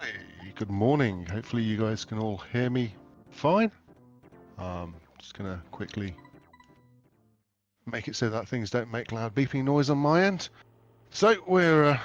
Hey, good morning. Hopefully you guys can all hear me fine. Just gonna quickly make it so that things don't make loud beeping noise on my end. So we're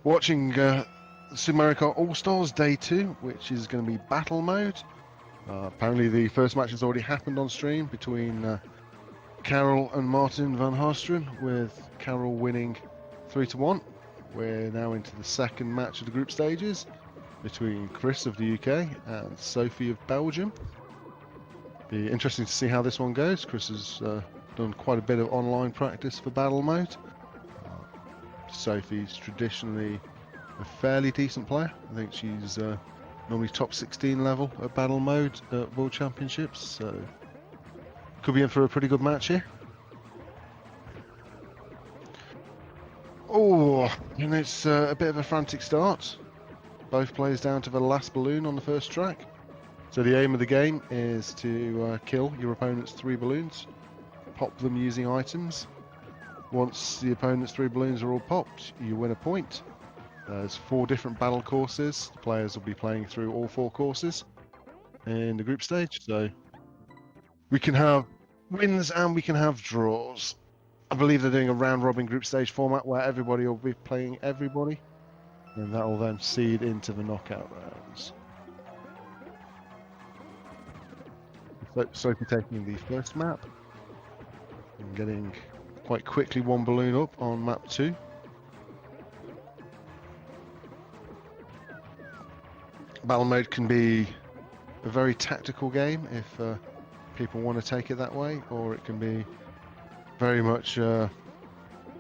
watching Super Mario Kart All-Stars Day 2, which is going to be battle mode. Apparently the first match has already happened on stream between Carol and Martin van Haastrum, with Carol winning 3-1. We're now into the second match of the group stages between Chris of the UK and Sophie of Belgium. Be interesting to see how this one goes. Chris has done quite a bit of online practice for battle mode. Sophie's traditionally a fairly decent player. I think she's normally top 16 level at battle mode at World Championships, so could be in for a pretty good match here. Oh, and it's a bit of a frantic start. Both players down to the last balloon on the first track. So the aim of the game is to kill your opponent's 3 balloons, pop them using items. Once the opponent's 3 balloons are all popped, you win a point. There's 4 different battle courses. The players will be playing through all 4 courses in the group stage. So we can have wins and we can have draws. I believe they're doing a round-robin group stage format where everybody will be playing everybody, and that will then seed into the knockout rounds. Sophie taking the first map and getting quite quickly 1 balloon up on map 2. Battle mode can be a very tactical game if people want to take it that way, or it can be very much a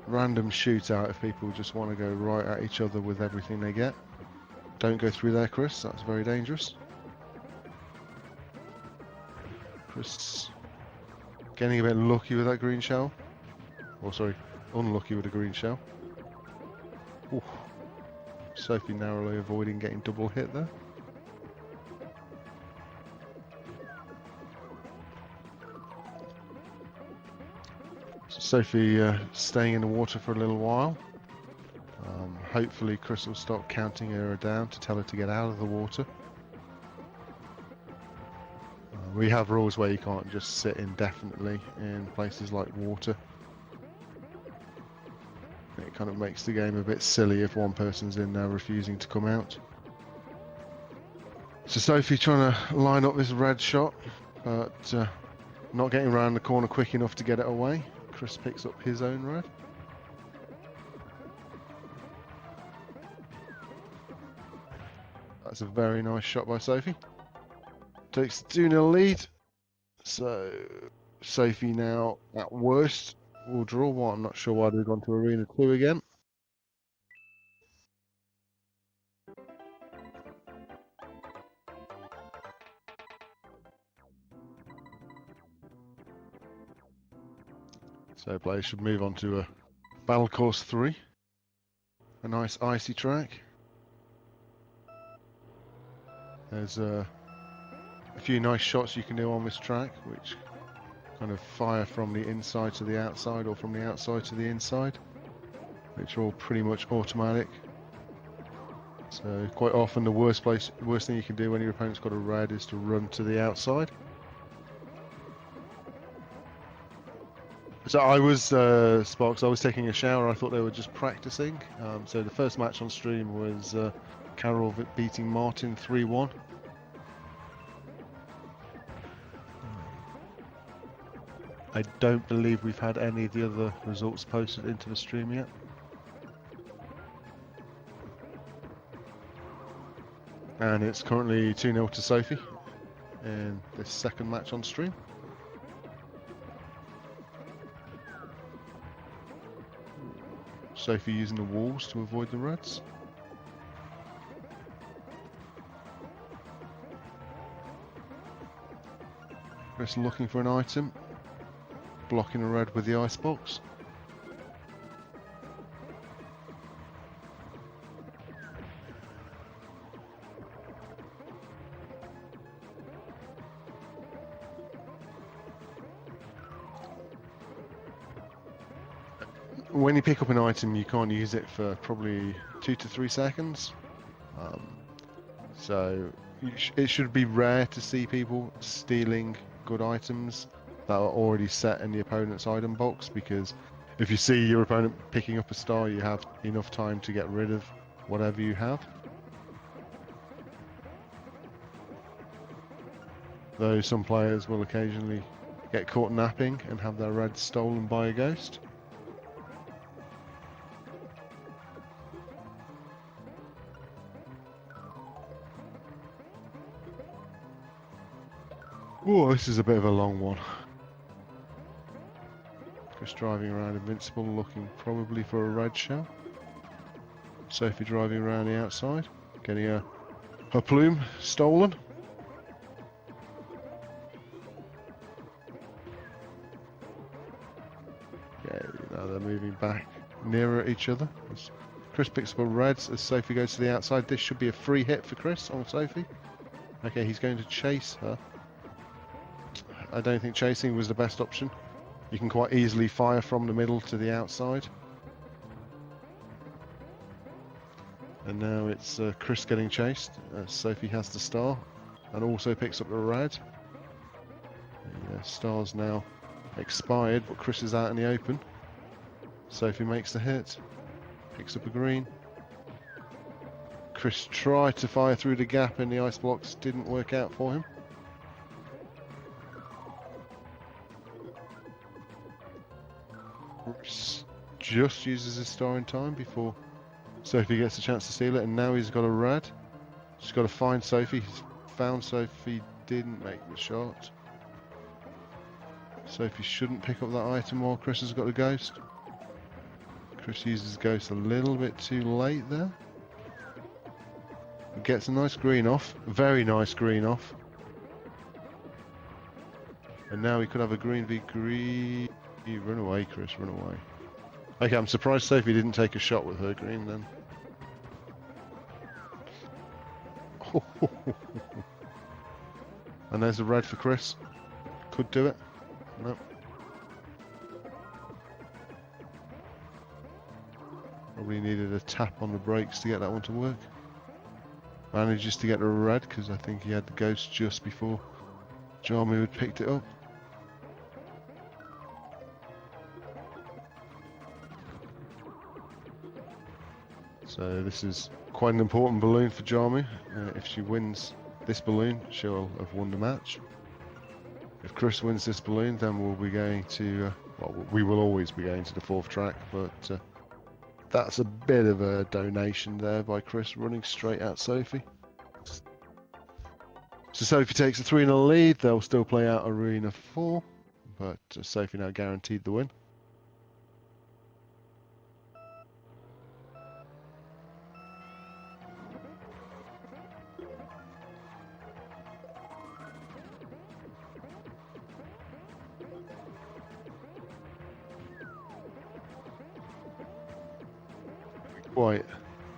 random shootout if people just want to go right at each other with everything they get. Don't go through there, Chris. That's very dangerous. Chris getting a bit lucky with that green shell. Or sorry, unlucky with a green shell. Ooh. Sophie narrowly avoiding getting double hit there. Sophie staying in the water for a little while. Hopefully Chris will stop counting her down to tell her to get out of the water. We have rules where you can't just sit indefinitely in places like water. It kind of makes the game a bit silly if one person's in there refusing to come out. So Sophie trying to line up this red shot, but not getting around the corner quick enough to get it away. Chris picks up his own red. That's a very nice shot by Sophie. Takes the 2-0 lead. So Sophie now at worst will draw 1. I'm not sure why they've gone to Arena 2 again. So players should move on to a Battle Course 3. A nice icy track. There's a few nice shots you can do on this track, which kind of fire from the inside to the outside or from the outside to the inside, which are all pretty much automatic. So quite often the worst thing you can do when your opponent's got a red is to run to the outside. So I was, Sparks, I was taking a shower. I thought they were just practicing. So the first match on stream was Carol beating Martin 3-1. I don't believe we've had any of the other results posted into the stream yet. And it's currently 2-0 to Sophie in this second match on stream. Sophie using the walls to avoid the reds. Chris looking for an item, blocking a red with the icebox. When you pick up an item, you can't use it for probably 2 to 3 seconds. So it should be rare to see people stealing good items that are already set in the opponent's item box, because if you see your opponent picking up a star, you have enough time to get rid of whatever you have. Though some players will occasionally get caught napping and have their reds stolen by a ghost. Oh, this is a bit of a long one. Just driving around Invincible, looking probably for a red shell. Sophie driving around the outside, getting her plume stolen. Okay, now they're moving back nearer each other. As Chris picks up a red as Sophie goes to the outside. This should be a free hit for Chris on Sophie. Okay, he's going to chase her. I don't think chasing was the best option. You can quite easily fire from the middle to the outside. And now it's Chris getting chased. Sophie has the star and also picks up the red. The star's now expired, but Chris is out in the open. Sophie makes the hit, picks up a green. Chris tried to fire through the gap in the ice blocks, didn't work out for him. Chris just uses his star in time before Sophie gets a chance to steal it, and now he's got a red. Just got to find Sophie. He's found Sophie, didn't make the shot. Sophie shouldn't pick up that item while Chris has got a ghost. Chris uses ghost a little bit too late there. Gets a nice green off, very nice green off. And now we could have a green v green. Run away, Chris, run away. Okay, I'm surprised Sophie didn't take a shot with her green then. And there's a red for Chris. Could do it. No. Probably needed a tap on the brakes to get that one to work. Manages to get a red because I think he had the ghost just before Jarmouni had picked it up. So this is quite an important balloon for Jarmouni. If she wins this balloon, she'll have won the match. If Chris wins this balloon, then we'll be going to, well, we will always be going to the 4th track, but that's a bit of a donation there by Chris, running straight at Sophie. So Sophie takes a 3-0 lead. They'll still play out Arena 4, but Sophie now guaranteed the win.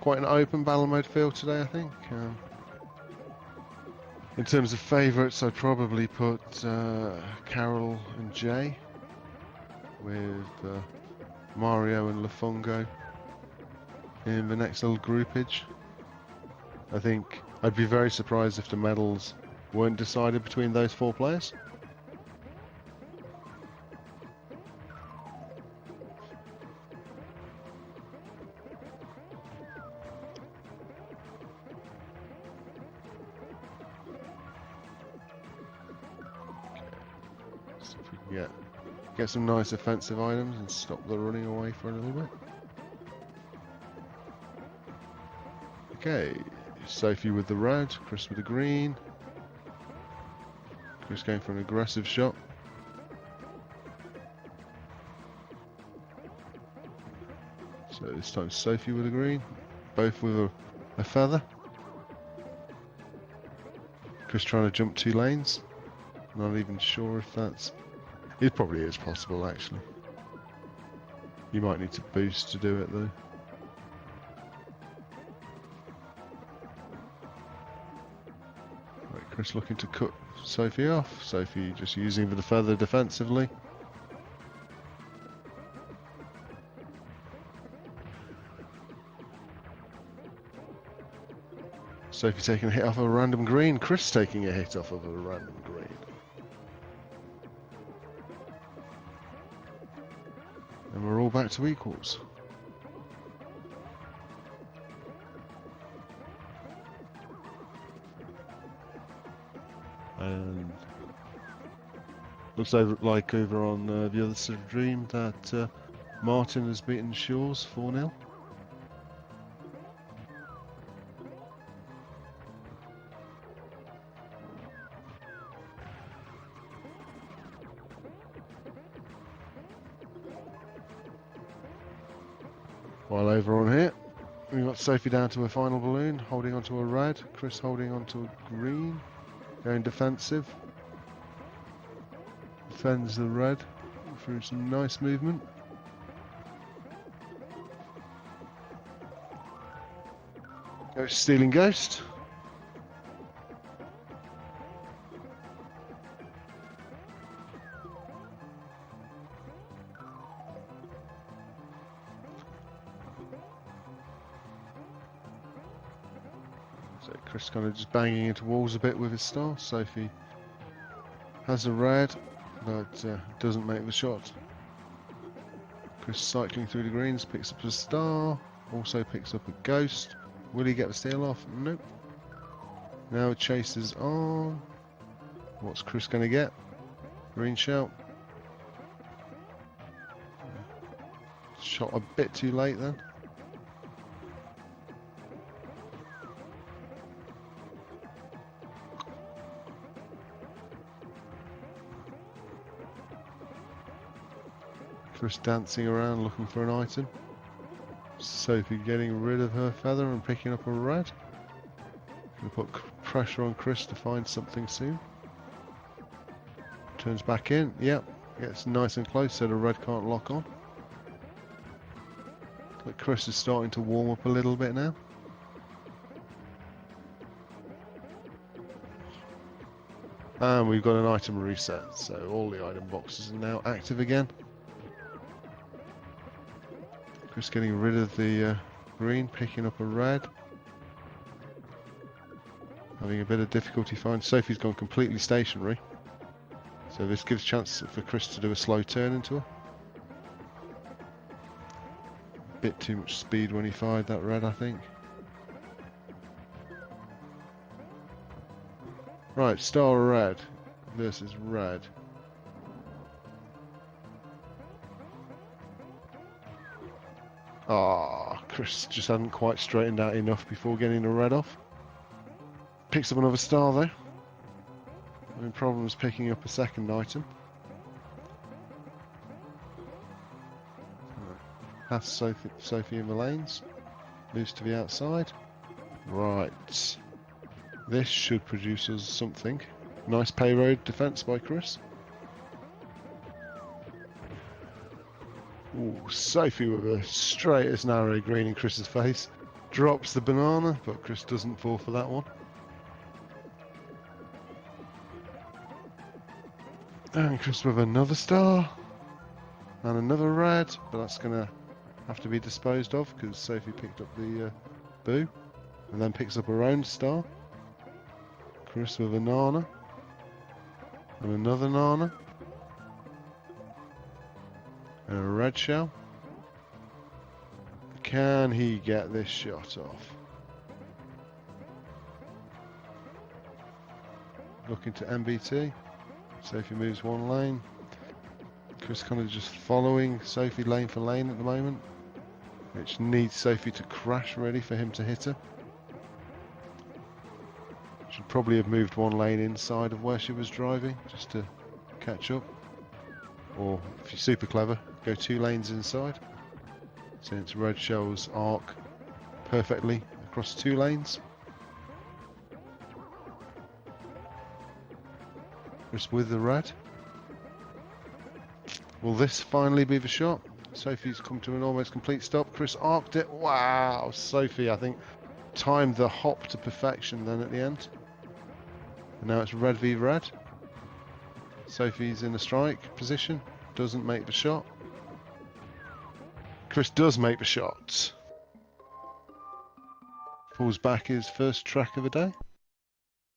Quite an open battle mode field today, I think. In terms of favourites, I'd probably put Carol and Jay, with Mario and Lafongo in the next little groupage. I think I'd be very surprised if the medals weren't decided between those 4 players. Get some nice offensive items and stop the running away for a little bit. Okay, Sophie with the red, Chris with the green. Chris going for an aggressive shot. So this time Sophie with a green, both with a feather. Chris trying to jump 2 lanes. Not even sure if that's... It probably is possible, actually. You might need to boost to do it, though. Right, Chris looking to cut Sophie off. Sophie just using the feather defensively. Sophie taking a hit off of a random green. Chris taking a hit off of a random green. And we're all back to equals. And looks like over on the other side of the dream that Martin has beaten Shores 4-0. While over on here, we've got Sophie down to a final balloon, holding onto a red. Chris holding onto a green, going defensive. Defends the red through some nice movement. Goes stealing ghost. So Chris kind of just banging into walls a bit with his star. Sophie has a red, but doesn't make the shot. Chris cycling through the greens, picks up a star, also picks up a ghost. Will he get the steal off? Nope. Now chases on. What's Chris going to get? Green shell. Shot a bit too late then. Chris dancing around looking for an item. Sophie getting rid of her feather and picking up a red. Gonna put pressure on Chris to find something soon. Turns back in. Yep, gets nice and close so the red can't lock on. But Chris is starting to warm up a little bit now. And we've got an item reset, so all the item boxes are now active again. Chris getting rid of the green, picking up a red. Having a bit of difficulty finding. Sophie's gone completely stationary. So this gives a chance for Chris to do a slow turn into her. Bit too much speed when he fired that red, I think. Right, star red versus red. Ah, Chris just hadn't quite straightened out enough before getting the red off. Picks up another star though. Having problems picking up a second item. Pass Sophie in the lanes. Moves to the outside. Right. This should produce us something. Nice pay road defense by Chris. Ooh, Sophie with a straight as narrow green in Chris's face. Drops the banana, but Chris doesn't fall for that one. And Chris with another star. And another red, but that's going to have to be disposed of because Sophie picked up the boo. And then picks up her own star. Chris with a nana. And another nana. And a red shell. Can he get this shot off? Looking to MBT. Sophie moves one lane. Chris kind of just following Sophie lane for lane at the moment, which needs Sophie to crash ready for him to hit her. Should probably have moved one lane inside of where she was driving just to catch up. Or if you're super clever, go 2 lanes inside, since red shells arc perfectly across 2 lanes. Just with the red. Will this finally be the shot? Sophie's come to an almost complete stop. Chris arced it. Wow, Sophie, I think, timed the hop to perfection then at the end. And now it's red v red. Sophie's in a strike position, doesn't make the shot. Chris does make the shot. pulls back his first track of the day.